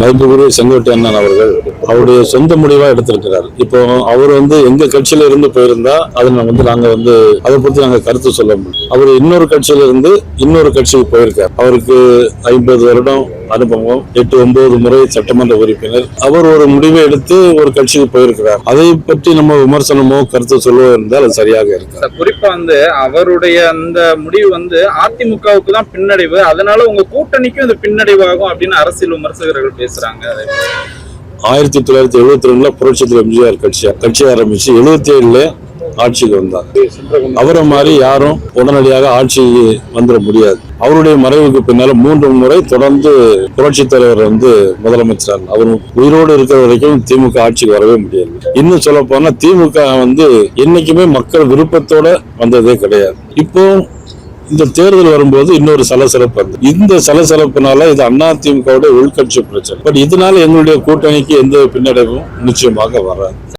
மதிப்புக்குரிய செங்கோட்டை அண்ணன் அவர்கள் அவருடைய சொந்த முடிவா எடுத்திருக்கிறார். இப்போ அவர் எங்க கட்சியில இருந்து போயிருந்தா நாங்க அதை பத்தி நாங்க கருத்து சொல்ல முடியும். அவர் இன்னொரு கட்சியில இருந்து இன்னொரு கட்சிக்கு போயிருக்கார். அவருக்கு 50 வருடம் அனுபவம், 8-9 முறை சட்டமன்ற உறுப்பினர். அவர் ஒரு முடிவை எடுத்து ஒரு கட்சிக்கு போயிருக்கிறார். அதை பற்றி நம்ம விமர்சனமோ கருத்து சொல்லுவோ இருந்தால் அது சரியாக இருக்கு. குறிப்பா அவருடைய அந்த முடிவு அதிமுகவுக்கு தான் பின்னடைவு, அதனால உங்க கூட்டணிக்கும் இது பின்னடைவாகும் அப்படின்னு அரசியல் விமர்சகர்கள் பேசுறாங்க. 1972 புரட்சித் எம்ஜிஆர் கட்சி ஆரம்பிச்சு 77 ஆட்சிக்கு வந்தார். அவரை மாதிரி யாரும் உடனடியாக ஆட்சிக்கு வந்துட முடியாது. அவருடைய மறைவுக்கு பின்னால 3 முறை தொடர்ந்து புரட்சி தலைவர் முதலமைச்சர் அவர் உயிரோடு இருக்கிற வரைக்கும் திமுக ஆட்சிக்கு வரவே முடியாது. இன்னும் சொல்ல போனா திமுக என்னைக்குமே மக்கள் விருப்பத்தோட வந்ததே கிடையாது. இப்போ இந்த தேர்தல் வரும்போது இன்னொரு சலசலப்பு இந்த சலசலப்புனால இது அதிமுகவுடைய உள்கட்சி பிரச்சனை. பட் இதனால எங்களுடைய கூட்டணிக்கு எந்த பின்னடைவும் நிச்சயமாக வராது.